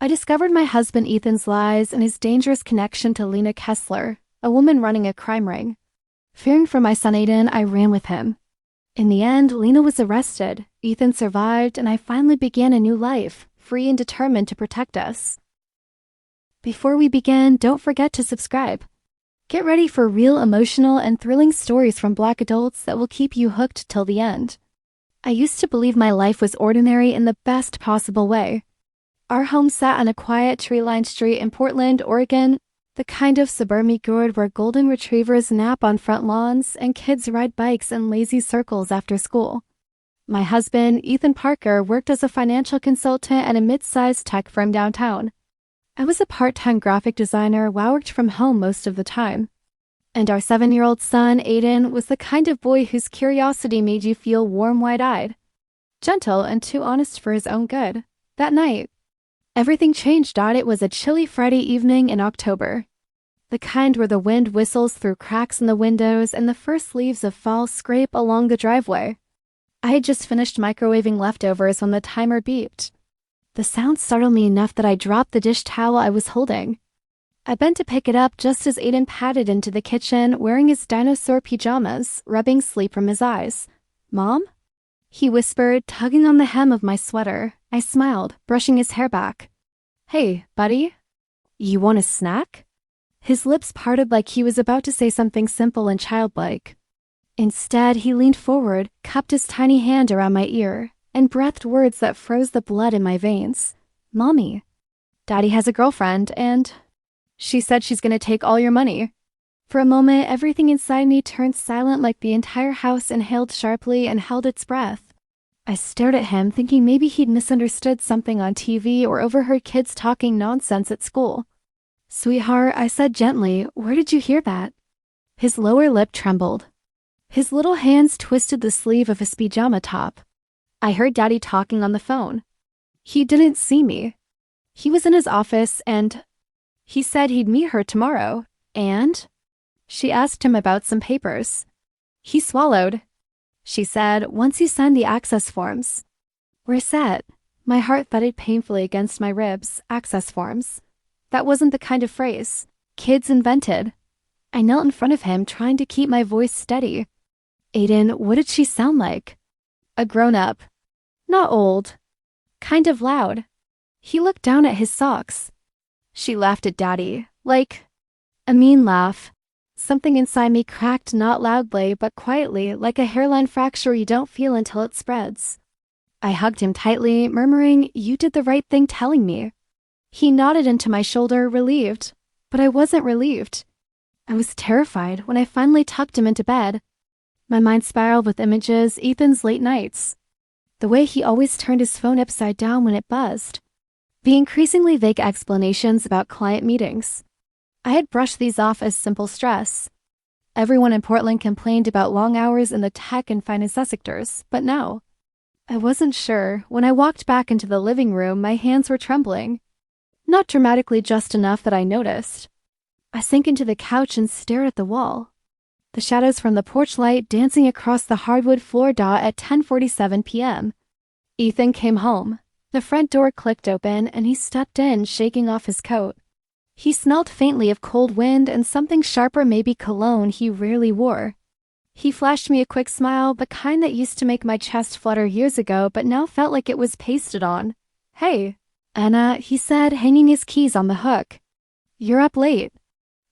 I discovered my husband Ethan's lies and his dangerous connection to Lena Kessler, a woman running a crime ring. Fearing for my son Aiden, I ran with him. In the end, Lena was arrested, Ethan survived, and I finally began a new life, free and determined to protect us. Before we begin, don't forget to subscribe. Get ready for real emotional and thrilling stories from Black adults that will keep you hooked till the end. I used to believe my life was ordinary in the best possible way. Our home sat on a quiet tree-lined street in Portland, Oregon, the kind of suburban neighborhood where golden retrievers nap on front lawns and kids ride bikes in lazy circles after school. My husband, Ethan Parker, worked as a financial consultant at a mid-sized tech firm downtown. I was a part-time graphic designer while worked from home most of the time. And our 7-year-old son, Aiden, was the kind of boy whose curiosity made you feel warm, wide-eyed. Gentle and too honest for his own good. That night, everything changed. It was a chilly Friday evening in October. The kind where the wind whistles through cracks in the windows and the first leaves of fall scrape along the driveway. I had just finished microwaving leftovers when the timer beeped. The sound startled me enough that I dropped the dish towel I was holding. I bent to pick it up just as Aiden padded into the kitchen wearing his dinosaur pajamas, rubbing sleep from his eyes. "Mom?" he whispered, tugging on the hem of my sweater. I smiled, brushing his hair back. "Hey, buddy. You want a snack?" His lips parted like he was about to say something simple and childlike. Instead, he leaned forward, cupped his tiny hand around my ear, and breathed words that froze the blood in my veins. "Mommy, Daddy has a girlfriend, and she said she's gonna take all your money." For a moment, everything inside me turned silent, like the entire house inhaled sharply and held its breath. I stared at him, thinking maybe he'd misunderstood something on TV or overheard kids talking nonsense at school. "Sweetheart," I said gently, "where did you hear that?" His lower lip trembled. His little hands twisted the sleeve of his pajama top. "I heard Daddy talking on the phone. He didn't see me. He was in his office and he said he'd meet her tomorrow, and she asked him about some papers. He swallowed. She said, once you sign the access forms." "We're set." My heart thudded painfully against my ribs. Access forms. That wasn't the kind of phrase kids invented. I knelt in front of him, trying to keep my voice steady. "Aiden, what did she sound like?" "A grown-up. Not old. Kind of loud." He looked down at his socks. "She laughed at Daddy, like a mean laugh." Something inside me cracked, not loudly, but quietly, like a hairline fracture you don't feel until it spreads. I hugged him tightly, murmuring, "You did the right thing telling me." He nodded into my shoulder, relieved. But I wasn't relieved. I was terrified when I finally tucked him into bed. My mind spiraled with images, Ethan's late nights. The way he always turned his phone upside down when it buzzed. The increasingly vague explanations about client meetings. I had brushed these off as simple stress. Everyone in Portland complained about long hours in the tech and finance sectors, but no. I wasn't sure. When I walked back into the living room, my hands were trembling. Not dramatically, just enough that I noticed. I sank into the couch and stared at the wall. The shadows from the porch light dancing across the hardwood floor at 10:47 p.m. Ethan came home. The front door clicked open, and he stepped in, shaking off his coat. He smelled faintly of cold wind and something sharper, maybe cologne he rarely wore. He flashed me a quick smile, the kind that used to make my chest flutter years ago but now felt like it was pasted on. "Hey, Anna," he said, hanging his keys on the hook. "You're up late."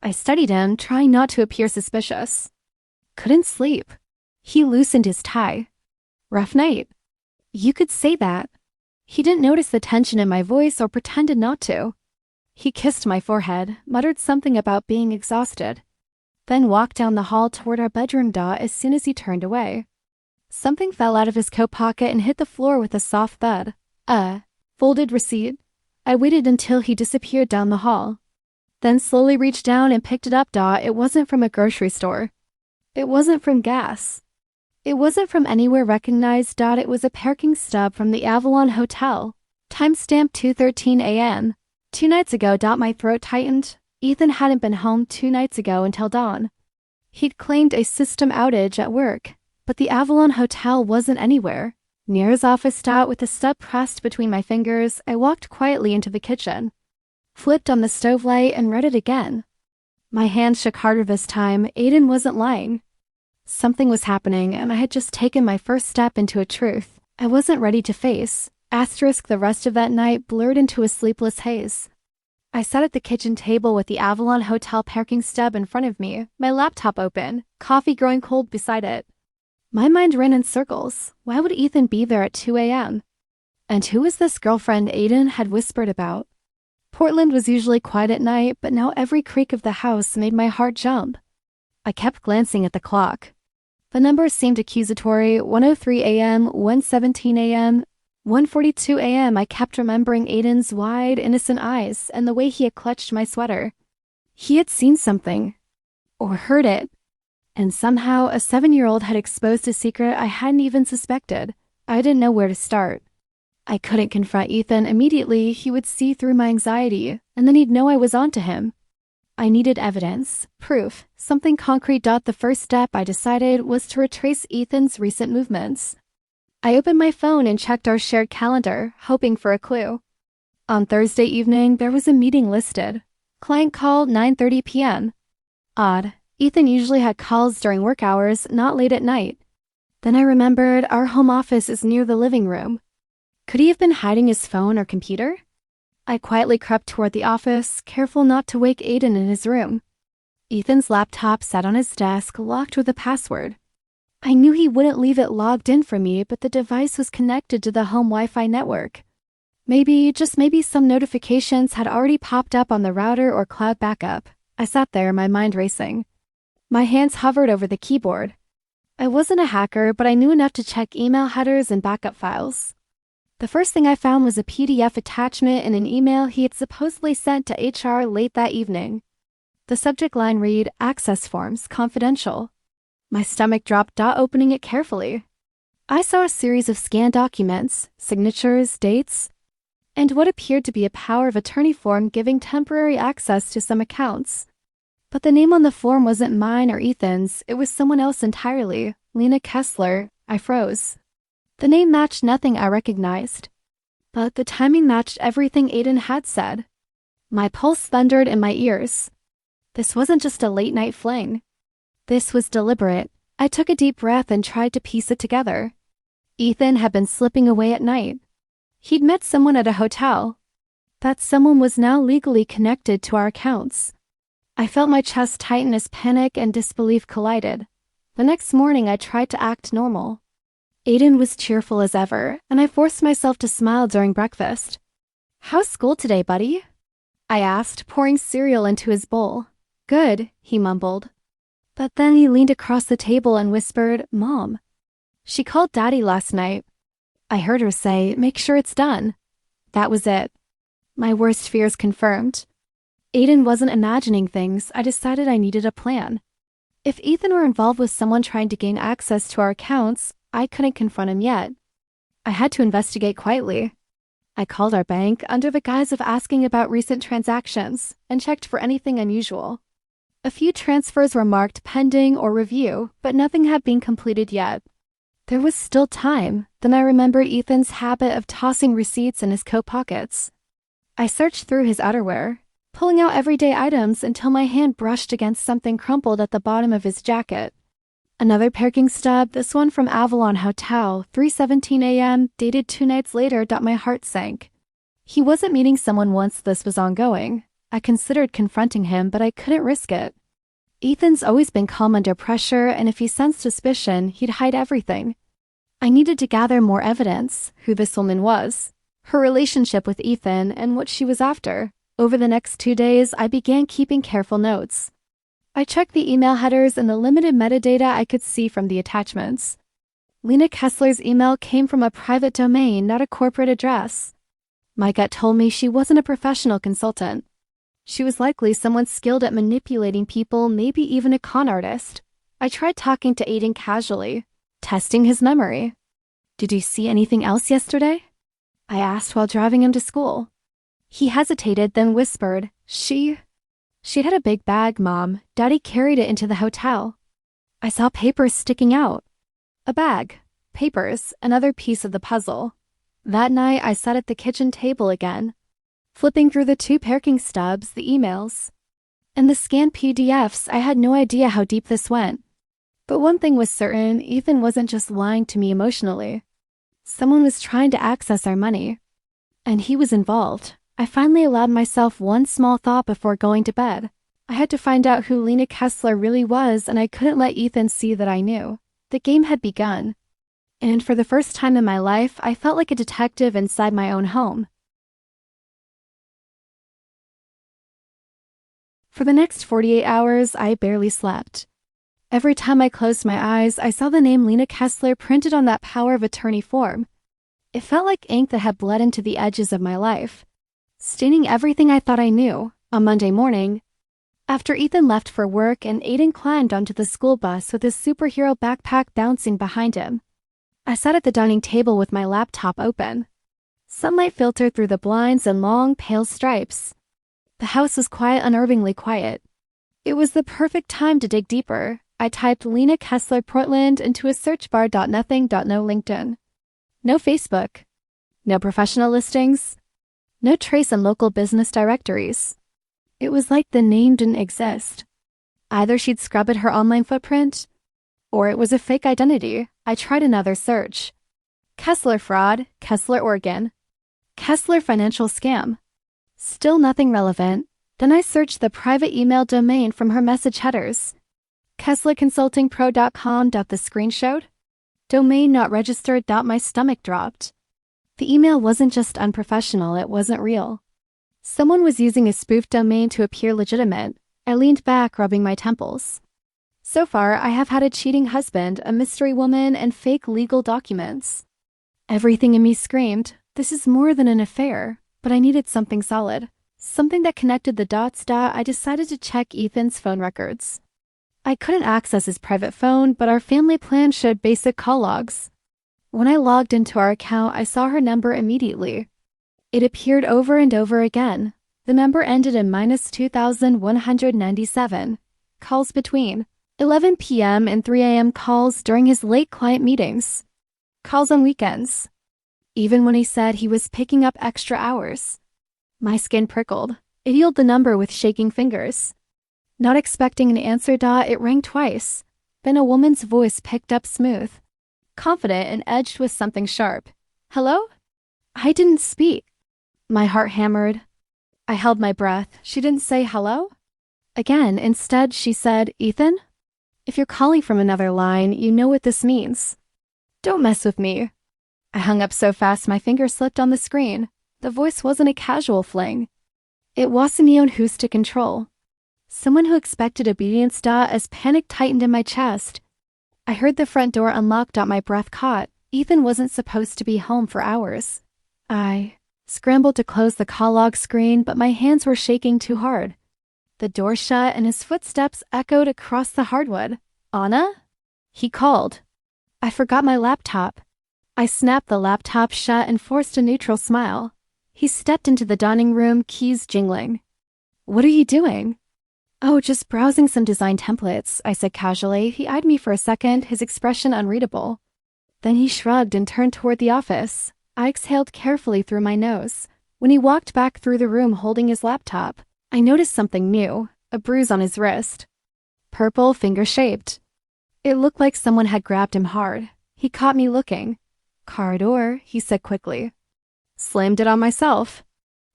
I studied him, trying not to appear suspicious. "Couldn't sleep." He loosened his tie. "Rough night." "You could say that." He didn't notice the tension in my voice or pretended not to. He kissed my forehead, muttered something about being exhausted, then walked down the hall toward our bedroom as soon as he turned away. Something fell out of his coat pocket and hit the floor with a soft thud. Folded receipt. I waited until he disappeared down the hall, then slowly reached down and picked it up. It wasn't from a grocery store. It wasn't from gas. It wasn't from anywhere recognized. It was a parking stub from the Avalon Hotel. Timestamp 2:13 a.m. 2 nights ago. My throat tightened. Ethan hadn't been home 2 nights ago until dawn. He'd claimed a system outage at work, but the Avalon Hotel wasn't anywhere. Near his office sat with the stub pressed between my fingers, I walked quietly into the kitchen, flipped on the stove light, and read it again. My hand shook harder this time. Aiden wasn't lying. Something was happening, and I had just taken my first step into a truth I wasn't ready to face. Asterisk, the rest of that night blurred into a sleepless haze. I sat at the kitchen table with the Avalon Hotel parking stub in front of me, my laptop open, coffee growing cold beside it. My mind ran in circles. Why would Ethan be there at 2 a.m.? And who was this girlfriend Aiden had whispered about? Portland was usually quiet at night, but now every creak of the house made my heart jump. I kept glancing at the clock. The numbers seemed accusatory: 1:03 a.m., 1:17 a.m., 1:42 a.m. I kept remembering Aiden's wide, innocent eyes and the way he had clutched my sweater. He had seen something. Or heard it. And somehow, a 7-year-old had exposed a secret I hadn't even suspected. I didn't know where to start. I couldn't confront Ethan immediately. He would see through my anxiety, and then he'd know I was onto him. I needed evidence, proof, something concrete. The first step, I decided, was to retrace Ethan's recent movements. I opened my phone and checked our shared calendar, hoping for a clue. On Thursday evening, there was a meeting listed. Client call, 9:30 p.m. Odd. Ethan usually had calls during work hours, not late at night. Then I remembered our home office is near the living room. Could he have been hiding his phone or computer? I quietly crept toward the office, careful not to wake Aiden in his room. Ethan's laptop sat on his desk, locked with a password. I knew he wouldn't leave it logged in for me, but the device was connected to the home Wi-Fi network. Maybe, just maybe, some notifications had already popped up on the router or cloud backup. I sat there, my mind racing. My hands hovered over the keyboard. I wasn't a hacker, but I knew enough to check email headers and backup files. The first thing I found was a PDF attachment in an email he had supposedly sent to HR late that evening. The subject line read, "Access forms, confidential." My stomach dropped. Opening it carefully, I saw a series of scanned documents, signatures, dates, and what appeared to be a power of attorney form giving temporary access to some accounts. But the name on the form wasn't mine or Ethan's. It was someone else entirely. Lena Kessler. I froze. The name matched nothing I recognized. But the timing matched everything Aiden had said. My pulse thundered in my ears. This wasn't just a late-night fling. This was deliberate. I took a deep breath and tried to piece it together. Ethan had been slipping away at night. He'd met someone at a hotel. That someone was now legally connected to our accounts. I felt my chest tighten as panic and disbelief collided. The next morning, I tried to act normal. Aiden was cheerful as ever, and I forced myself to smile during breakfast. "How's school today, buddy?" I asked, pouring cereal into his bowl. "Good," he mumbled. But then he leaned across the table and whispered, "Mom. She called Daddy last night." I heard her say, "Make sure it's done." That was it. My worst fears confirmed. Aiden wasn't imagining things. I decided I needed a plan. If Ethan were involved with someone trying to gain access to our accounts, I couldn't confront him yet. I had to investigate quietly. I called our bank under the guise of asking about recent transactions and checked for anything unusual. A few transfers were marked pending or review, but nothing had been completed yet. There was still time. Then I remembered Ethan's habit of tossing receipts in his coat pockets. I searched through his outerwear, pulling out everyday items until my hand brushed against something crumpled at the bottom of his jacket. Another parking stub, this one from Avalon Hotel, 3:17 a.m., dated 2 nights later. My heart sank. He wasn't meeting someone once this was ongoing. I considered confronting him, but I couldn't risk it. Ethan's always been calm under pressure, and if he sensed suspicion, he'd hide everything. I needed to gather more evidence: who this woman was, her relationship with Ethan, and what she was after. Over the next 2 days, I began keeping careful notes. I checked the email headers and the limited metadata I could see from the attachments. Lena Kessler's email came from a private domain, not a corporate address. My gut told me she wasn't a professional consultant. She was likely someone skilled at manipulating people, maybe even a con artist. I tried talking to Aiden casually, testing his memory. "Did you see anything else yesterday?" I asked while driving him to school. He hesitated, then whispered, She'd had a big bag, Mom. Daddy carried it into the hotel. I saw papers sticking out. A bag. papers, another piece of the puzzle. That night, I sat at the kitchen table again, flipping through the 2 parking stubs, the emails, and the scanned PDFs. I had no idea how deep this went. But one thing was certain, Ethan wasn't just lying to me emotionally. Someone was trying to access our money, and he was involved. I finally allowed myself one small thought before going to bed. I had to find out who Lena Kessler really was, and I couldn't let Ethan see that I knew. The game had begun, and for the first time in my life, I felt like a detective inside my own home. For the next 48 hours, I barely slept. Every time I closed my eyes, I saw the name Lena Kessler printed on that power of attorney form. It felt like ink that had bled into the edges of my life, staining everything I thought I knew. On Monday morning, after Ethan left for work and Aiden climbed onto the school bus with his superhero backpack bouncing behind him, I sat at the dining table with my laptop open. Sunlight filtered through the blinds in long, pale stripes. The house was quiet, unnervingly quiet. It was the perfect time to dig deeper. I typed Lena Kessler Portland into a search bar. Nothing. No LinkedIn. No Facebook. No professional listings. No trace in local business directories. It was like the name didn't exist. Either she'd scrubbed her online footprint, or it was a fake identity. I tried another search. Kessler fraud, Kessler Oregon. Kessler financial scam. Still nothing relevant. Then I searched the private email domain from her message headers. KesslerConsultingPro.com. The screen showed. Domain not registered. My stomach dropped. The email wasn't just unprofessional, it wasn't real. Someone was using a spoof domain to appear legitimate. I leaned back, rubbing my temples. So far, I have had a cheating husband, a mystery woman, and fake legal documents. Everything in me screamed, this is more than an affair, but I needed something solid. Something that connected the dots. I decided to check Ethan's phone records. I couldn't access his private phone, but our family plan showed basic call logs. When I logged into our account, I saw her number immediately. It appeared over and over again. The number ended in -2197. Calls between 11 p.m. and 3 a.m. Calls during his late client meetings. Calls on weekends. Even when he said he was picking up extra hours. My skin prickled. It dialed the number with shaking fingers. Not expecting an answer. It rang twice. Then a woman's voice picked up smooth, confident, and edged with something sharp. Hello? I didn't speak. My heart hammered. I held my breath. She didn't say hello? Again, instead she said, Ethan? If you're calling from another line, you know what this means. Don't mess with me. I hung up so fast my finger slipped on the screen. The voice wasn't a casual fling. It wasn't me on who's to control. Someone who expected obedience. As panic tightened in my chest, I heard the front door unlock. My breath caught. Ethan wasn't supposed to be home for hours. I scrambled to close the call log screen, but my hands were shaking too hard. The door shut and his footsteps echoed across the hardwood. Anna? He called. I forgot my laptop. I snapped the laptop shut and forced a neutral smile. He stepped into the dining room, keys jingling. What are you doing? Oh, just browsing some design templates, I said casually. He eyed me for a second, his expression unreadable. Then he shrugged and turned toward the office. I exhaled carefully through my nose. When he walked back through the room holding his laptop, I noticed something new, a bruise on his wrist. Purple, finger-shaped. It looked like someone had grabbed him hard. He caught me looking. Car door, he said quickly. Slammed it on myself.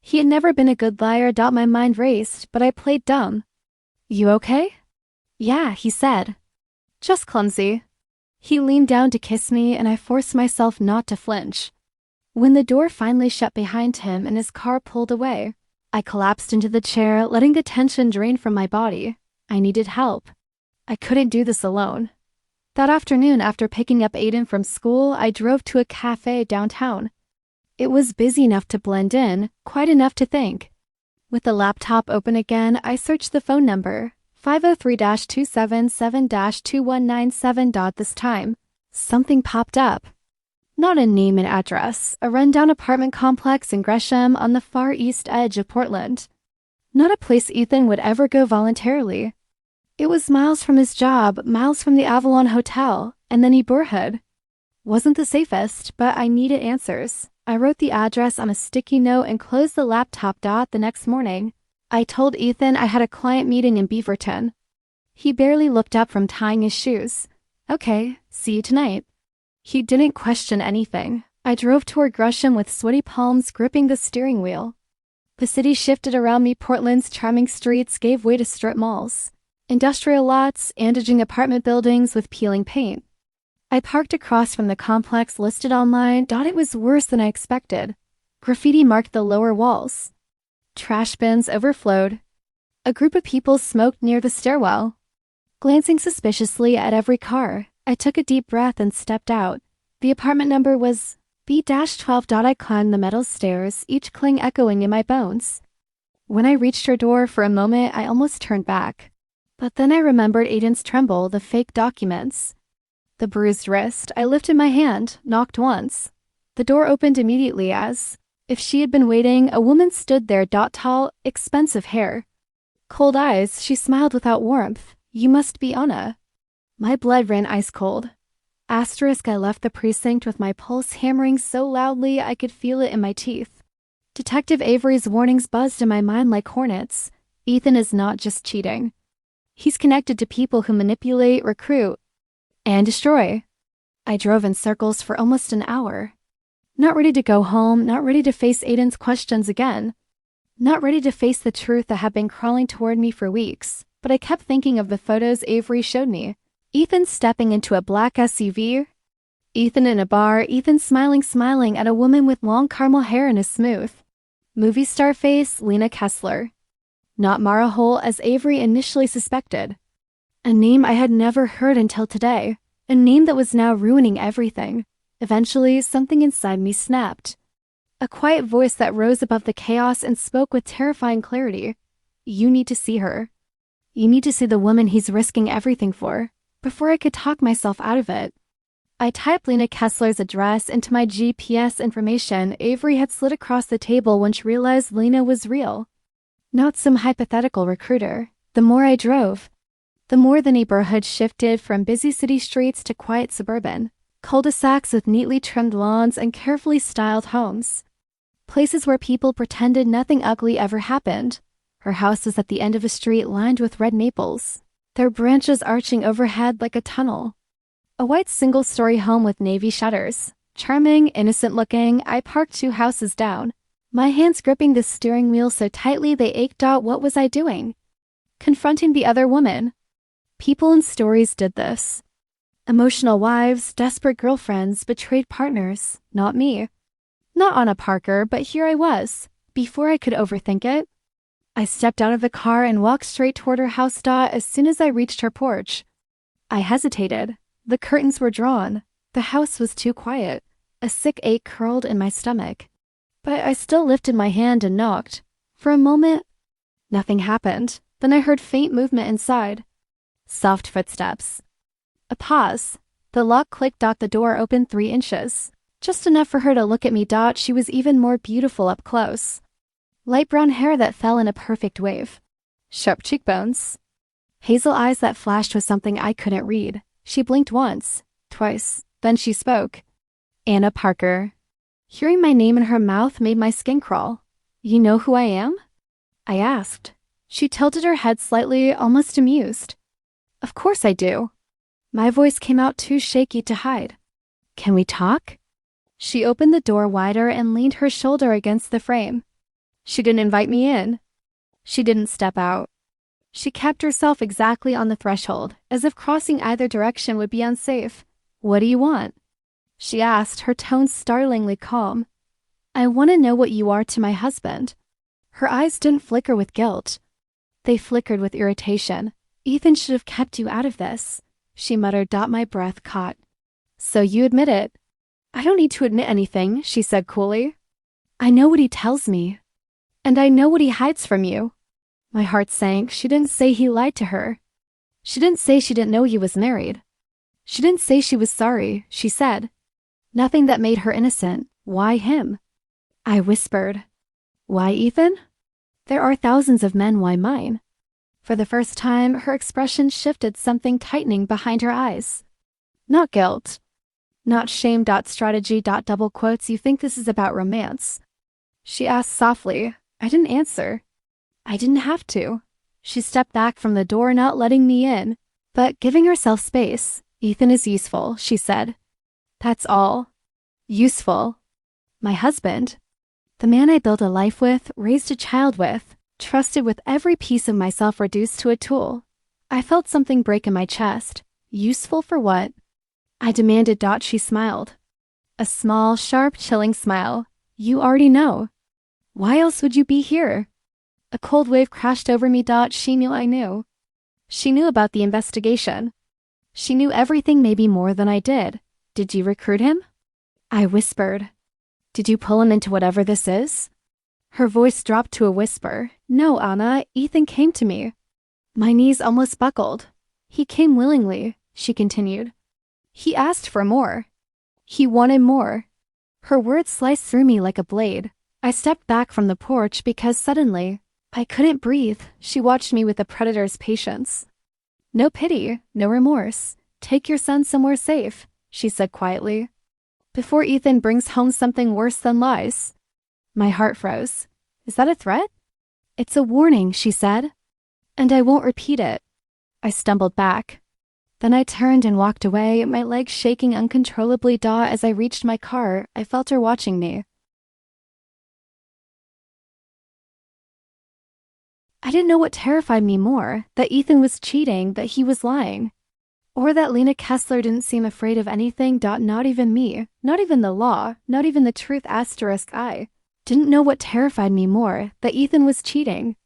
He had never been a good liar. My mind raced, but I played dumb. You okay? Yeah, he said. Just clumsy. He leaned down to kiss me, and I forced myself not to flinch. When the door finally shut behind him and his car pulled away, I collapsed into the chair, letting the tension drain from my body. I needed help. I couldn't do this alone. That afternoon, after picking up Aiden from school, I drove to a cafe downtown. It was busy enough to blend in, quiet enough to think. With the laptop open again, I searched the phone number, 503-277-2197. This time, something popped up. Not a name and address, a rundown apartment complex in Gresham on the far east edge of Portland. Not a place Ethan would ever go voluntarily. It was miles from his job, miles from the Avalon Hotel, and the neighborhood. Wasn't the safest, but I needed answers. I wrote the address on a sticky note and closed the laptop. The next morning, I told Ethan I had a client meeting in Beaverton. He barely looked up from tying his shoes. Okay, see you tonight. He didn't question anything. I drove toward Gresham with sweaty palms gripping the steering wheel. The city shifted around me. Portland's charming streets gave way to strip malls, industrial lots, and aging apartment buildings with peeling paint. I parked across from the complex listed online. It was worse than I expected. Graffiti marked the lower walls. Trash bins overflowed. A group of people smoked near the stairwell. Glancing suspiciously at every car, I took a deep breath and stepped out. The apartment number was B-12. I climbed the metal stairs, each clang echoing in my bones. When I reached her door, for a moment, I almost turned back. But then I remembered Aiden's tremble, the fake documents. The bruised wrist. I lifted my hand, knocked once. The door opened immediately as, if she had been waiting, a woman stood there. Tall, expensive hair. Cold eyes. She smiled without warmth. You must be Anna. My blood ran ice cold. Asterisk. I left the precinct with my pulse hammering so loudly I could feel it in my teeth. Detective Avery's warnings buzzed in my mind like hornets. Ethan is not just cheating. He's connected to people who manipulate, recruit, and destroy. I drove in circles for almost an hour. Not ready to go home, not ready to face Aiden's questions again. Not ready to face the truth that had been crawling toward me for weeks, but I kept thinking of the photos Avery showed me. Ethan stepping into a black SUV. Ethan in a bar. Ethan smiling at a woman with long caramel hair and a smooth movie star face. Lena Kessler. Not Mara Hole as Avery initially suspected. A name I had never heard until today. A name that was now ruining everything. Eventually, something inside me snapped. A quiet voice that rose above the chaos and spoke with terrifying clarity. You need to see her. You need to see the woman he's risking everything for. Before I could talk myself out of it, I typed Lena Kessler's address into my GPS information. Avery had slid across the table when she realized Lena was real. Not some hypothetical recruiter. The more I drove, the more the neighborhood shifted from busy city streets to quiet suburban cul-de-sacs with neatly trimmed lawns and carefully styled homes. Places where people pretended nothing ugly ever happened. Her house was at the end of a street lined with red maples, their branches arching overhead like a tunnel. A white single-story home with navy shutters. Charming, innocent-looking. I parked 2 houses down, my hands gripping the steering wheel so tightly they ached. What was I doing? Confronting the other woman. People in stories did this. Emotional wives, desperate girlfriends, betrayed partners. Not me. Not Anna Parker, but here I was. Before I could overthink it, I stepped out of the car and walked straight toward her house. As soon as I reached her porch, I hesitated. The curtains were drawn. The house was too quiet. A sick ache curled in my stomach. But I still lifted my hand and knocked. For a moment, nothing happened. Then I heard faint movement inside. Soft footsteps. A pause. The lock clicked. The door opened 3 inches. Just enough for her to look at me. She was even more beautiful up close. Light brown hair that fell in a perfect wave. Sharp cheekbones. Hazel eyes that flashed with something I couldn't read. She blinked once, twice. Then she spoke. Anna Parker. Hearing my name in her mouth made my skin crawl. You know who I am? I asked. She tilted her head slightly, almost amused. Of course I do. My voice came out too shaky to hide. Can we talk? She opened the door wider and leaned her shoulder against the frame. She didn't invite me in. She didn't step out. She kept herself exactly on the threshold, as if crossing either direction would be unsafe. What do you want? She asked, her tone startlingly calm. I want to know what you are to my husband. Her eyes didn't flicker with guilt. They flickered with irritation. Ethan should have kept you out of this, she muttered. My breath caught. So you admit it. I don't need to admit anything, she said coolly. I know what he tells me. And I know what he hides from you. My heart sank. She didn't say he lied to her. She didn't say she didn't know he was married. She didn't say she was sorry. She said nothing that made her innocent. Why him? I whispered. Why Ethan? There are thousands of men. Why mine? For the first time, her expression shifted, something tightening behind her eyes. Not guilt. Not shame. Strategy. Double quotes. You think this is about romance? She asked softly. I didn't answer. I didn't have to. She stepped back from the door, not letting me in, but giving herself space. Ethan is useful, she said. That's all. Useful. My husband. The man I built a life with, raised a child with, trusted with every piece of myself reduced to a tool. I felt something break in my chest. Useful for what? I demanded. She smiled. A small, sharp, chilling smile. You already know. Why else would you be here? A cold wave crashed over me. She knew I knew. She knew about the investigation. She knew everything, maybe more than I did. Did you recruit him? I whispered. Did you pull him into whatever this is? Her voice dropped to a whisper. No, Anna, Ethan came to me. My knees almost buckled. He came willingly, she continued. He asked for more. He wanted more. Her words sliced through me like a blade. I stepped back from the porch because suddenly, I couldn't breathe. She watched me with a predator's patience. No pity, no remorse. Take your son somewhere safe, she said quietly. Before Ethan brings home something worse than lies. My heart froze. Is that a threat? It's a warning, she said. And I won't repeat it. I stumbled back. Then I turned and walked away, my legs shaking uncontrollably. As I reached my car, I felt her watching me. I didn't know what terrified me more, that Ethan was cheating, that he was lying. Or that Lena Kessler didn't seem afraid of anything. Not even me, not even the law, not even the truth. I didn't know what terrified me more, that Ethan was cheating,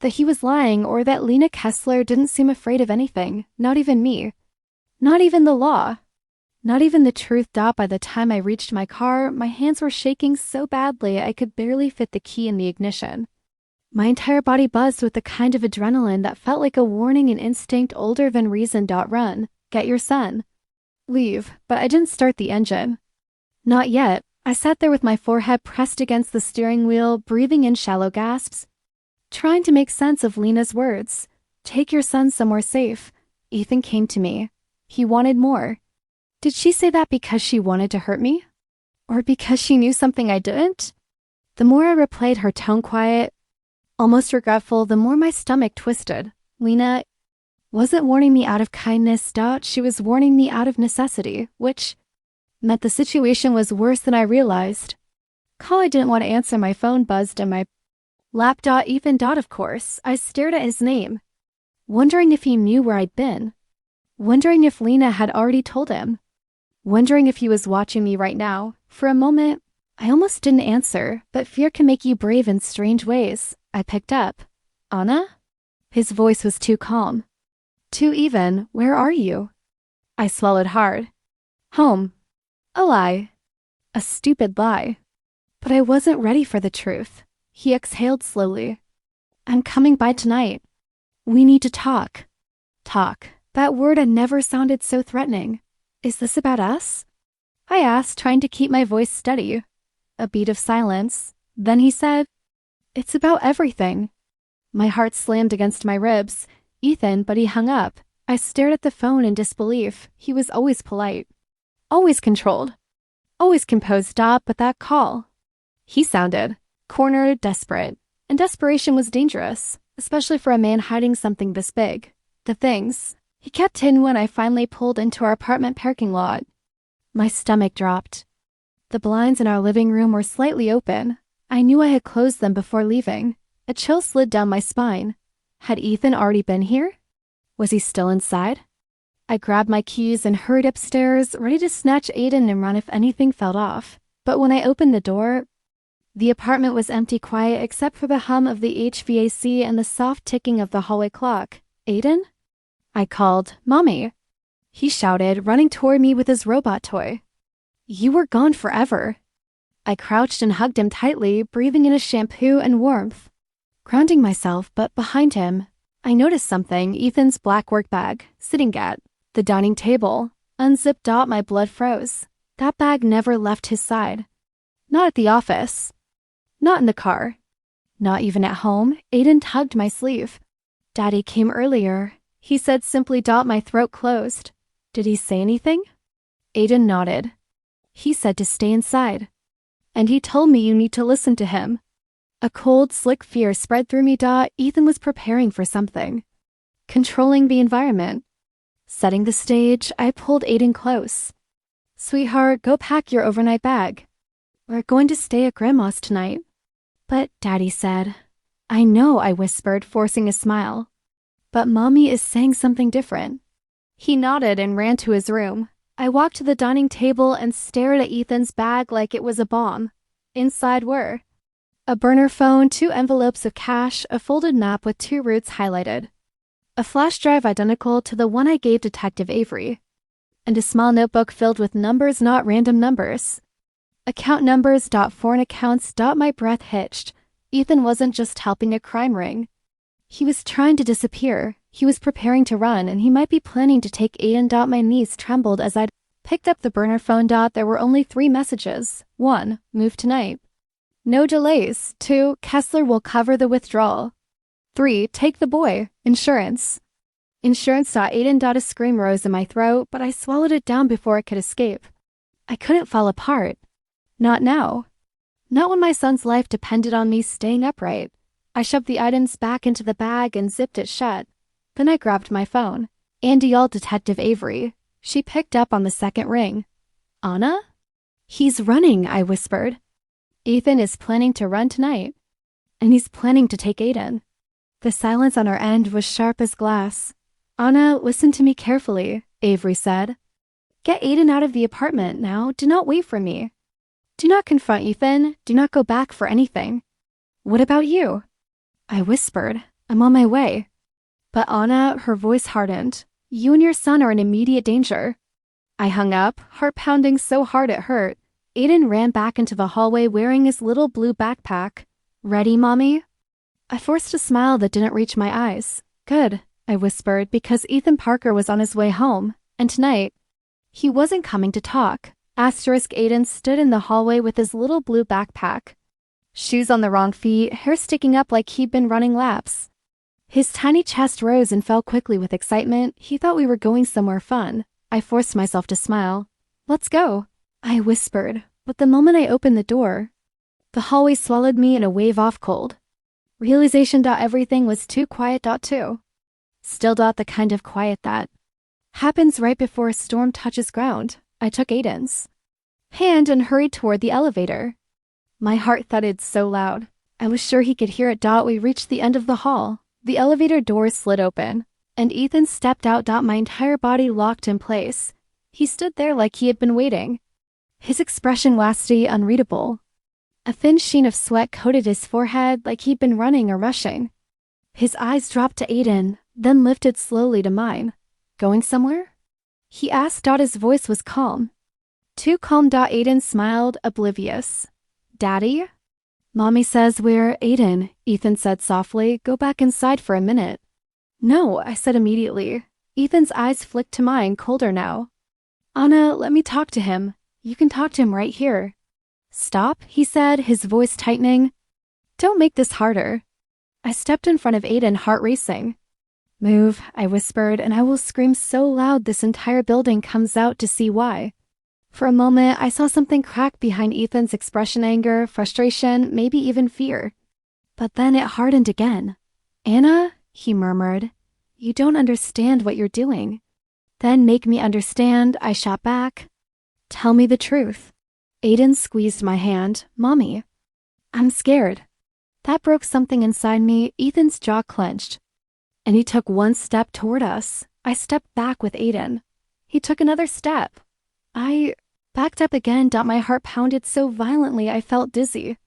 that he was lying, or that Lena Kessler didn't seem afraid of anything, not even me, not even the law, not even the truth. By the time I reached my car, my hands were shaking so badly I could barely fit the key in the ignition. My entire body buzzed with the kind of adrenaline that felt like a warning, an instinct older than reason. Run, get your son. Leave, but I didn't start the engine. Not yet. I sat there with my forehead pressed against the steering wheel, breathing in shallow gasps, trying to make sense of Lena's words. Take your son somewhere safe. Ethan came to me. He wanted more. Did she say that because she wanted to hurt me? Or because she knew something I didn't? The more I replayed her tone, quiet, almost regretful, the more my stomach twisted. Lena wasn't warning me out of kindness. She was warning me out of necessity, which meant the situation was worse than I realized. Call I didn't want to answer. My phone buzzed in my lap. Ethan. Of course. I stared at his name, wondering if he knew where I'd been, wondering if Lena had already told him, wondering if he was watching me right now. For a moment, I almost didn't answer, but fear can make you brave in strange ways. I picked up. Anna? His voice was too calm, too even. Where are you? I swallowed hard. Home. A lie. A stupid lie. But I wasn't ready for the truth. He exhaled slowly. I'm coming by tonight. We need to talk. Talk. That word had never sounded so threatening. Is this about us? I asked, trying to keep my voice steady. A beat of silence. Then he said, It's about everything. My heart slammed against my ribs. Ethan, but he hung up. I stared at the phone in disbelief. He was always polite, always controlled, always composed. But that call. He sounded cornered, desperate. And desperation was dangerous, especially for a man hiding something this big. The things he kept hidden. When I finally pulled into our apartment parking lot, my stomach dropped. The blinds in our living room were slightly open. I knew I had closed them before leaving. A chill slid down my spine. Had Ethan already been here? Was he still inside? I grabbed my keys and hurried upstairs, ready to snatch Aiden and run if anything felt off. But when I opened the door, the apartment was empty, quiet except for the hum of the HVAC and the soft ticking of the hallway clock. Aiden? I called, Mommy. He shouted, running toward me with his robot toy. You were gone forever. I crouched and hugged him tightly, breathing in his shampoo and warmth, grounding myself. But behind him, I noticed something. Ethan's black work bag, sitting at the dining table. Unzipped. My blood froze. That bag never left his side. Not at the office. Not in the car. Not even at home. Aiden tugged my sleeve. Daddy came earlier, he said simply. My throat closed. Did he say anything? Aiden nodded. He said to stay inside. And he told me you need to listen to him. A cold, slick fear spread through me. Ethan was preparing for something. Controlling the environment. Setting the stage, I pulled Aiden close. Sweetheart, go pack your overnight bag. We're going to stay at Grandma's tonight. But Daddy said. I know, I whispered, forcing a smile. But Mommy is saying something different. He nodded and ran to his room. I walked to the dining table and stared at Ethan's bag like it was a bomb. Inside were a burner phone, 2 envelopes of cash, a folded map with 2 routes highlighted, a flash drive identical to the one I gave Detective Avery, and a small notebook filled with numbers, not random numbers. Account numbers, foreign accounts, my breath hitched. Ethan wasn't just helping a crime ring. He was trying to disappear. He was preparing to run, and he might be planning to take Aiden. My knees trembled as I picked up the burner phone. There were only 3 messages. 1, move tonight. No delays. 2, Kessler will cover the withdrawal. 3, take the boy. Insurance. Insurance. Aiden. A scream rose in my throat, but I swallowed it down before it could escape. I couldn't fall apart. Not now. Not when my son's life depended on me staying upright. I shoved the items back into the bag and zipped it shut. Then I grabbed my phone. Andy yelled Detective Avery. She picked up on the second ring. Anna? He's running, I whispered. Ethan is planning to run tonight. And he's planning to take Aiden. The silence on our end was sharp as glass. Anna, listen to me carefully, Avery said. Get Aiden out of the apartment now. Do not wait for me. Do not confront Ethan. Do not go back for anything. What about you? I whispered. I'm on my way. But Anna, her voice hardened. You and your son are in immediate danger. I hung up, heart pounding so hard it hurt. Aiden ran back into the hallway wearing his little blue backpack. Ready, Mommy? I forced a smile that didn't reach my eyes. Good, I whispered, because Ethan Parker was on his way home, and tonight, he wasn't coming to talk. Aiden stood in the hallway with his little blue backpack. Shoes on the wrong feet, hair sticking up like he'd been running laps. His tiny chest rose and fell quickly with excitement. He thought we were going somewhere fun. I forced myself to smile. Let's go, I whispered, but the moment I opened the door, the hallway swallowed me in a wave off cold. Realization. Everything was too quiet. Too. Still. The kind of quiet that happens right before a storm touches ground. I took Aiden's hand and hurried toward the elevator. My heart thudded so loud. I was sure he could hear it. We reached the end of the hall. The elevator doors slid open, and Ethan stepped out. My entire body locked in place. He stood there like he had been waiting. His expression wasty, unreadable. A thin sheen of sweat coated his forehead like he'd been running or rushing. His eyes dropped to Aiden, then lifted slowly to mine. Going somewhere? He asked. His voice was calm. Too calm. Aiden smiled, oblivious. Daddy? Mommy says we're Aiden, Ethan said softly. Go back inside for a minute. No, I said immediately. Ethan's eyes flicked to mine, colder now. Anna, let me talk to him. You can talk to him right here. Stop, he said, his voice tightening. Don't make this harder. I stepped in front of Aiden, heart racing. Move, I whispered, and I will scream so loud this entire building comes out to see why. For a moment, I saw something crack behind Ethan's expression, anger, frustration, maybe even fear. But then it hardened again. Anna, he murmured, you don't understand what you're doing. Then make me understand, I shot back. Tell me the truth. Aiden squeezed my hand. Mommy, I'm scared. That broke something inside me. Ethan's jaw clenched. And he took one step toward us. I stepped back with Aiden. He took another step. I backed up again. My heart pounded so violently I felt dizzy.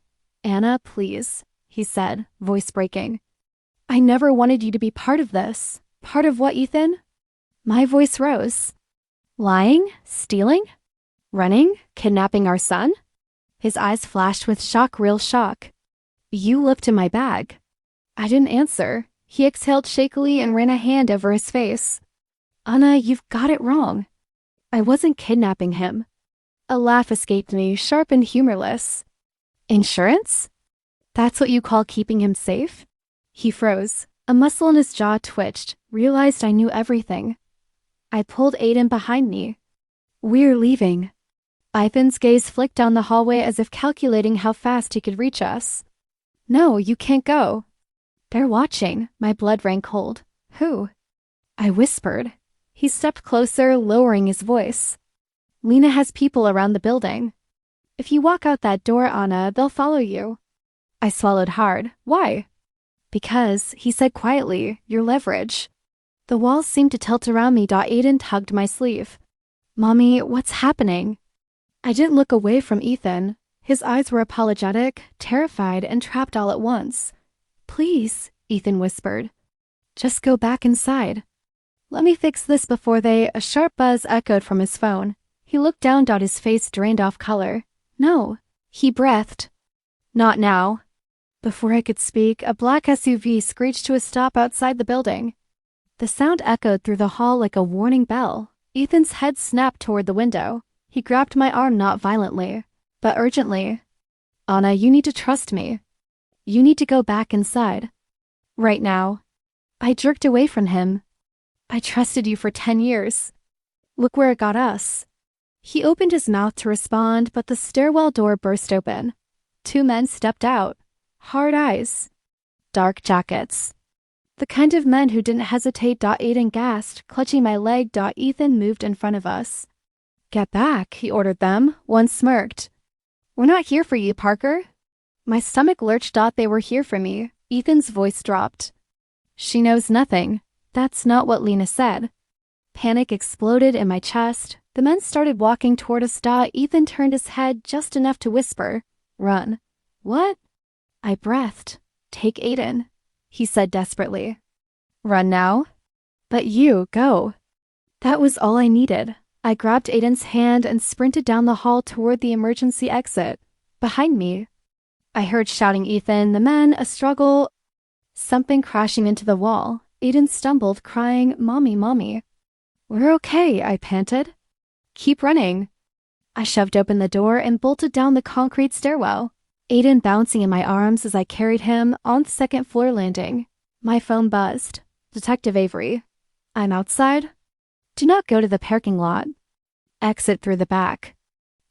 Anna, please, he said, voice breaking. I never wanted you to be part of this. Part of what, Ethan? My voice rose. Lying? Stealing? Running? Kidnapping our son? His eyes flashed with shock, real shock. You looked in my bag. I didn't answer. He exhaled shakily and ran a hand over his face. Anna, you've got it wrong. I wasn't kidnapping him. A laugh escaped me, sharp and humorless. Insurance? That's what you call keeping him safe? He froze. A muscle in his jaw twitched, realized I knew everything. I pulled Aiden behind me. We're leaving. Ethan's gaze flicked down the hallway as if calculating how fast he could reach us. No, you can't go. They're watching. My blood ran cold. Who? I whispered. He stepped closer, lowering his voice. Lena has people around the building. If you walk out that door, Anna, they'll follow you. I swallowed hard. Why? Because, he said quietly, your leverage. The walls seemed to tilt around me. Aiden tugged my sleeve. Mommy, what's happening? I didn't look away from Ethan. His eyes were apologetic, terrified, and trapped all at once. Please, Ethan whispered. Just go back inside. Let me fix this before they... A sharp buzz echoed from his phone. He looked down. His face drained off color. No. He breathed. Not now. Before I could speak, a black SUV screeched to a stop outside the building. The sound echoed through the hall like a warning bell. Ethan's head snapped toward the window. He grabbed my arm, not violently, but urgently. Anna, you need to trust me. You need to go back inside. Right now. I jerked away from him. I trusted you for 10 years. Look where it got us. He opened his mouth to respond, but the stairwell door burst open. 2 men stepped out. Hard eyes. Dark jackets. The kind of men who didn't hesitate. Aiden gasped, clutching my leg. Ethan moved in front of us. Get back, he ordered them. One smirked. We're not here for you, Parker. My stomach lurched. They were here for me. Ethan's voice dropped. She knows nothing. That's not what Lena said. Panic exploded in my chest. The men started walking toward us. Ethan turned his head just enough to whisper, Run. What? I breathed. Take Aiden, he said desperately. Run now? But you, go. That was all I needed. I grabbed Aiden's hand and sprinted down the hall toward the emergency exit. Behind me, I heard shouting Ethan, the men, a struggle, something crashing into the wall. Aiden stumbled, crying, Mommy, Mommy. We're okay, I panted. Keep running. I shoved open the door and bolted down the concrete stairwell. Aiden bouncing in my arms as I carried him on the second floor landing. My phone buzzed. Detective Avery. I'm outside. Do not go to the parking lot. Exit through the back.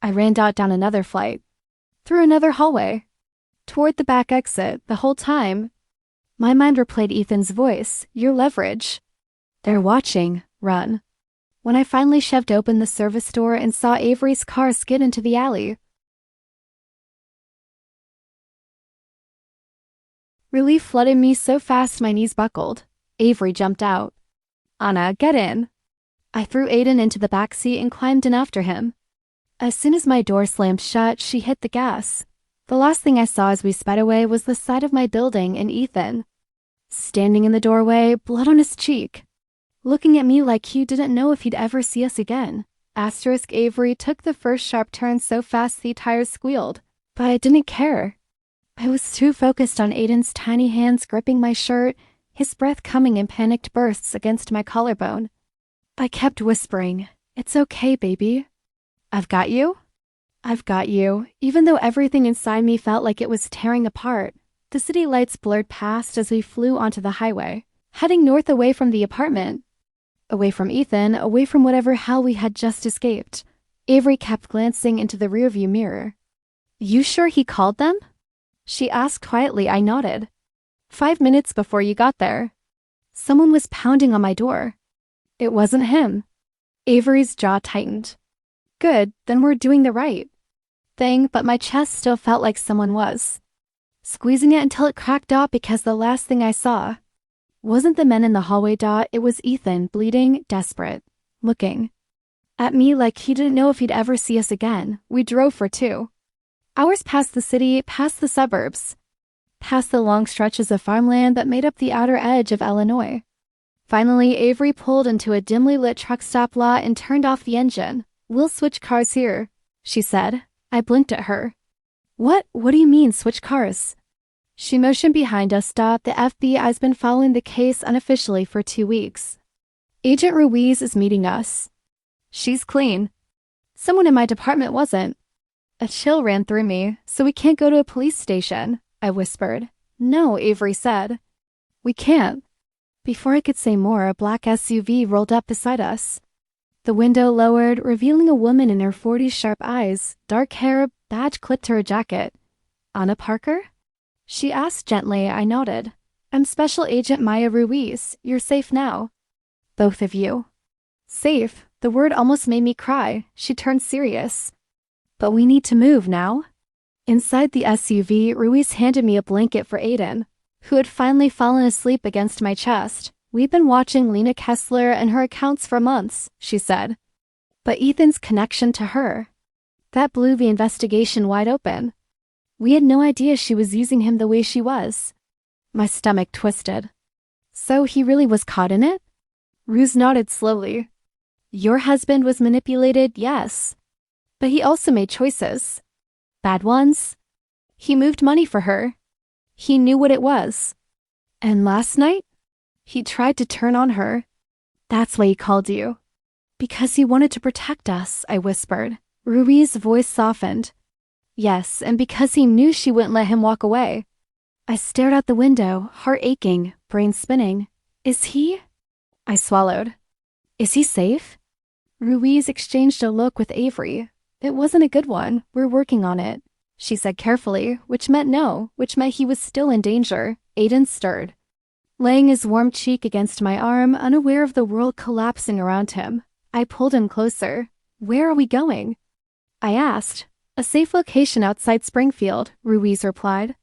I ran down another flight. Through another hallway. Toward the back exit. The whole time, my mind replayed Ethan's voice. Your leverage. They're watching. Run. When I finally shoved open the service door and saw Avery's car skid into the alley. Relief flooded me so fast my knees buckled. Avery jumped out. Anna, get in. I threw Aiden into the back seat and climbed in after him. As soon as my door slammed shut, she hit the gas. The last thing I saw as we sped away was the side of my building and Ethan. Standing in the doorway, blood on his cheek. Looking at me like he didn't know if he'd ever see us again. Avery took the first sharp turn so fast the tires squealed, but I didn't care. I was too focused on Aiden's tiny hands gripping my shirt, his breath coming in panicked bursts against my collarbone. I kept whispering, It's okay, baby. I've got you. I've got you. Even though everything inside me felt like it was tearing apart, the city lights blurred past as we flew onto the highway, heading north away from the apartment. Away from Ethan, away from whatever hell we had just escaped. Avery kept glancing into the rearview mirror. You sure he called them? She asked quietly. I nodded. 5 minutes before you got there. Someone was pounding on my door. It wasn't him. Avery's jaw tightened. Good, then we're doing the right thing, but my chest still felt like someone was squeezing it until it cracked out because the last thing I saw wasn't the men in the hallway. It was Ethan, bleeding, desperate, looking at me like he didn't know if he'd ever see us again. We drove for 2 hours past the city, past the suburbs, past the long stretches of farmland that made up the outer edge of Illinois. Finally, Avery pulled into a dimly lit truck stop lot and turned off the engine. We'll switch cars here, she said. I blinked at her. What do you mean, switch cars? She motioned behind us. The FBI's been following the case unofficially for 2 weeks. Agent Ruiz is meeting us. She's clean. Someone in my department wasn't. A chill ran through me. So we can't go to a police station, I whispered. No, Avery said. We can't. Before I could say more, a black SUV rolled up beside us. The window lowered, revealing a woman in her 40s, sharp eyes, dark hair, badge clipped to her jacket. Anna Parker? She asked gently. I nodded. I'm Special Agent Maya Ruiz. You're safe now. Both of you. Safe? The word almost made me cry. She turned serious. But we need to move now. Inside the SUV, Ruiz handed me a blanket for Aiden, who had finally fallen asleep against my chest. We've been watching Lena Kessler and her accounts for months, she said. But Ethan's connection to her, that blew the investigation wide open. We had no idea she was using him the way she was. My stomach twisted. So he really was caught in it? Ruiz nodded slowly. Your husband was manipulated, yes. But he also made choices. Bad ones. He moved money for her. He knew what it was. And last night, he tried to turn on her. That's why he called you. Because he wanted to protect us, I whispered. Ruiz's voice softened. Yes, and because he knew she wouldn't let him walk away. I stared out the window, heart aching, brain spinning. Is he? I swallowed. Is he safe? Ruiz exchanged a look with Avery. It wasn't a good one. We're working on it, she said carefully, which meant no, which meant he was still in danger. Aiden stirred, laying his warm cheek against my arm, unaware of the world collapsing around him. I pulled him closer. Where are we going? I asked. A safe location outside Springfield, Ruiz replied.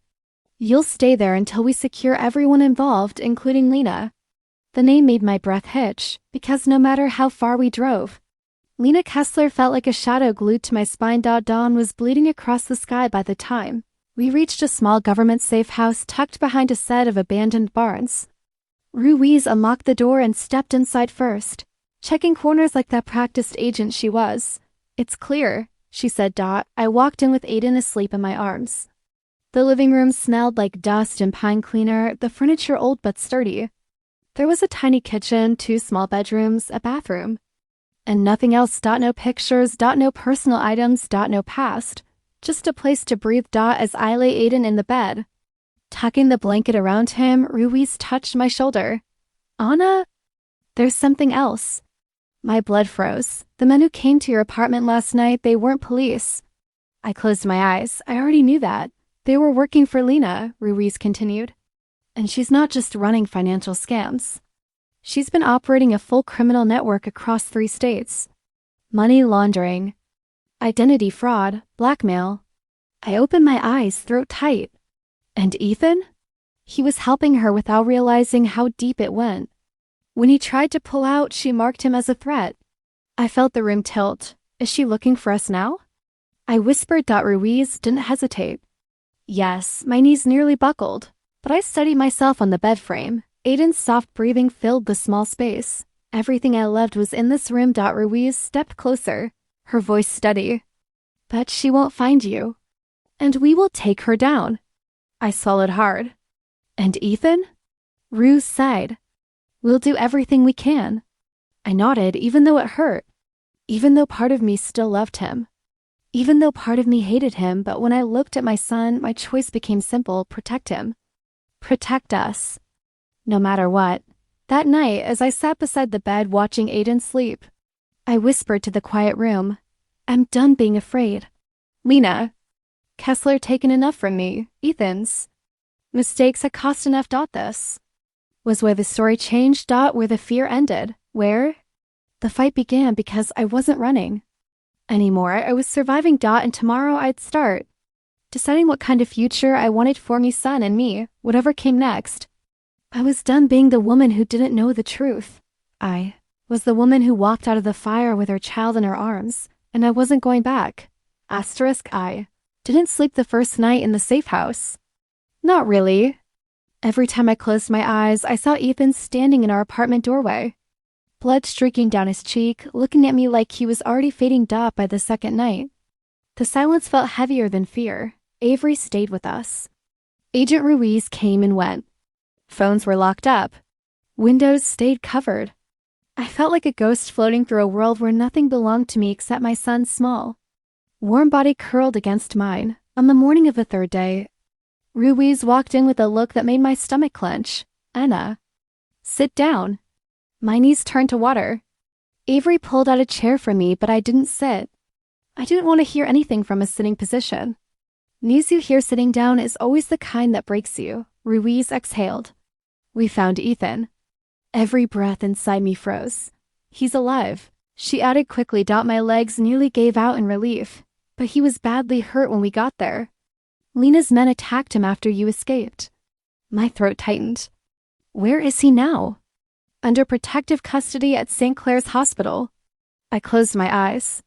You'll stay there until we secure everyone involved, including Lena. The name made my breath hitch, because no matter how far we drove, Lena Kessler felt like a shadow glued to my spine. Dawn was bleeding across the sky by the time we reached a small government safe house tucked behind a set of abandoned barns. Ruiz unlocked the door and stepped inside first, checking corners like that practiced agent she was. It's clear, she said. I walked in with Aiden asleep in my arms. The living room smelled like dust and pine cleaner, the furniture old but sturdy. There was a tiny kitchen, 2 small bedrooms, a bathroom. And nothing else. No pictures, no personal items, no past. Just a place to breathe. As I lay Aiden in the bed, tucking the blanket around him, Ruiz touched my shoulder. Anna? There's something else. My blood froze. The men who came to your apartment last night, they weren't police. I closed my eyes. I already knew that. They were working for Lena, Ruiz continued. And she's not just running financial scams. She's been operating a full criminal network across 3 states. Money laundering, identity fraud, blackmail. I opened my eyes, throat tight. And Ethan? He was helping her without realizing how deep it went. When he tried to pull out, she marked him as a threat. I felt the room tilt. Is she looking for us now? I whispered. Ruiz didn't hesitate. Yes, my knees nearly buckled, but I steadied myself on the bed frame. Aiden's soft breathing filled the small space. Everything I loved was in this room. Ruiz stepped closer, her voice steady. But she won't find you. And we will take her down. I swallowed hard. And Ethan? Ruiz sighed. We'll do everything we can. I nodded, even though it hurt. Even though part of me still loved him. Even though part of me hated him, but when I looked at my son, my choice became simple: protect him. Protect us. No matter what. That night, as I sat beside the bed watching Aiden sleep, I whispered to the quiet room, I'm done being afraid. Lena. Kessler taken enough from me. Ethan's mistakes had cost enough. This was where the story changed. Where the fear ended. Where the fight began, because I wasn't running anymore. I was surviving. And tomorrow I'd start deciding what kind of future I wanted for me, son, and me, whatever came next. I was done being the woman who didn't know the truth. I was the woman who walked out of the fire with her child in her arms, and I wasn't going back. I didn't sleep the first night in the safe house. Not really. Every time I closed my eyes, I saw Ethan standing in our apartment doorway, blood streaking down his cheek, looking at me like he was already fading. By the second night, the silence felt heavier than fear. Avery stayed with us. Agent Ruiz came and went. Phones were locked up. Windows stayed covered. I felt like a ghost floating through a world where nothing belonged to me except my son's small, warm body curled against mine. On the morning of the 3rd day, Ruiz walked in with a look that made my stomach clench. Anna. Sit down. My knees turned to water. Avery pulled out a chair for me, but I didn't sit. I didn't want to hear anything from a sitting position. News you hear sitting down is always the kind that breaks you, Ruiz exhaled. We found Ethan. Every breath inside me froze. He's alive, she added quickly. My legs nearly gave out in relief, but he was badly hurt when we got there. Lena's men attacked him after you escaped. My throat tightened. Where is he now? Under protective custody at St. Clair's Hospital. I closed my eyes.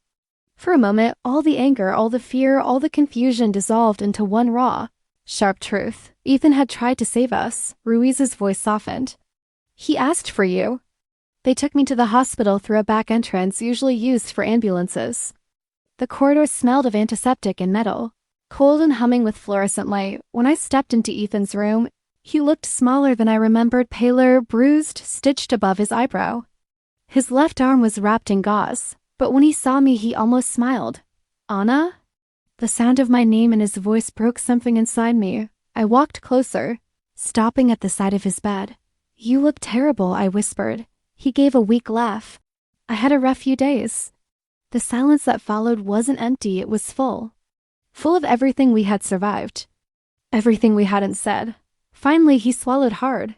For a moment, all the anger, all the fear, all the confusion dissolved into one raw, sharp truth. Ethan had tried to save us. Ruiz's voice softened. He asked for you. They took me to the hospital through a back entrance usually used for ambulances. The corridor smelled of antiseptic and metal, cold and humming with fluorescent light. When I stepped into Ethan's room, he looked smaller than I remembered, paler, bruised, stitched above his eyebrow. His left arm was wrapped in gauze, but when he saw me, he almost smiled. Anna? The sound of my name and his voice broke something inside me. I walked closer, stopping at the side of his bed. You look terrible, I whispered. He gave a weak laugh. I had a rough few days. The silence that followed wasn't empty, it was full. Full of everything we had survived. Everything we hadn't said. Finally, he swallowed hard.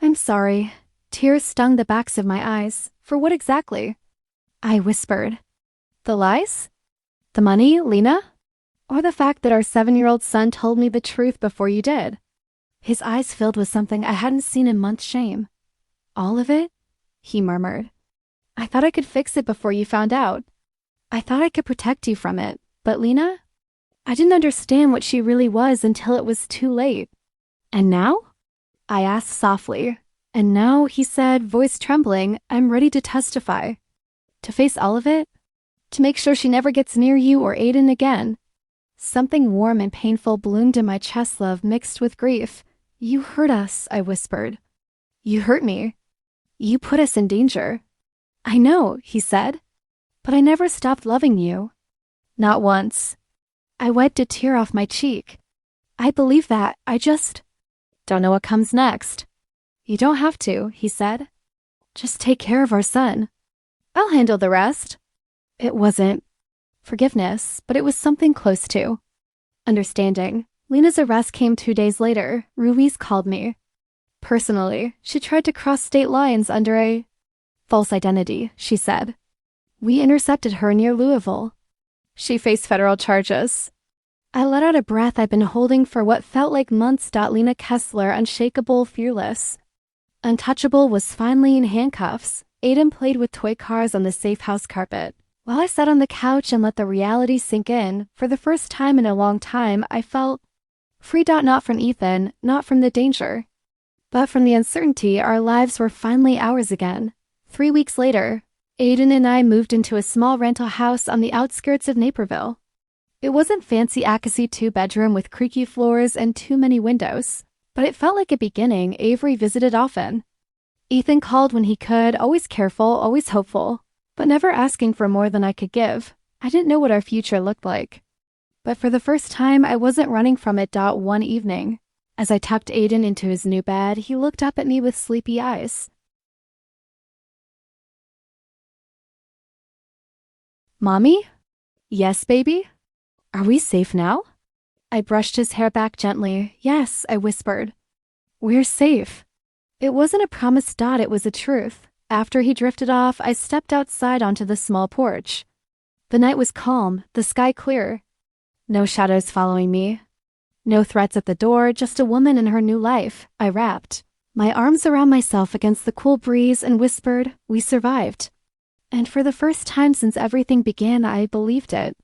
I'm sorry. Tears stung the backs of my eyes. For what exactly? I whispered. The lies? The money, Lena? Or the fact that our 7-year-old son told me the truth before you did? His eyes filled with something I hadn't seen in months. Shame. All of it? He murmured. I thought I could fix it before you found out. I thought I could protect you from it. But Lena? I didn't understand what she really was until it was too late. And now? I asked softly. And now, he said, voice trembling, I'm ready to testify. To face all of it? To make sure she never gets near you or Aiden again. Something warm and painful bloomed in my chest, love mixed with grief. You hurt us, I whispered. You hurt me. You put us in danger. I know, he said. But I never stopped loving you. Not once. I wiped a tear off my cheek. I believe that, I just don't know what comes next. You don't have to, he said. Just take care of our son. I'll handle the rest. It wasn't forgiveness, but it was something close to understanding. Lena's arrest came 2 days later. Ruiz called me. Personally, she tried to cross state lines under a false identity, she said. We intercepted her near Louisville. She faced federal charges. I let out a breath I'd been holding for what felt like months. Lena Kessler, unshakable, fearless, untouchable, was finally in handcuffs. Aiden played with toy cars on the safe house carpet. While I sat on the couch and let the reality sink in, for the first time in a long time, I felt free. Not from Ethan, not from the danger, but from the uncertainty. Our lives were finally ours again. 3 weeks later, Aiden and I moved into a small rental house on the outskirts of Naperville. It wasn't fancy Akasi 2-bedroom with creaky floors and too many windows, but it felt like a beginning. Avery visited often. Ethan called when he could, always careful, always hopeful, but never asking for more than I could give. I didn't know what our future looked like. But for the first time, I wasn't running from it. One evening, as I tucked Aiden into his new bed, he looked up at me with sleepy eyes. Mommy? Yes, baby? Are we safe now? I brushed his hair back gently. Yes, I whispered. We're safe. It wasn't a promise. It was a truth. After he drifted off, I stepped outside onto the small porch. The night was calm, the sky clear. No shadows following me. No threats at the door, just a woman and her new life. I wrapped my arms around myself against the cool breeze and whispered, we survived. And for the first time since everything began, I believed it.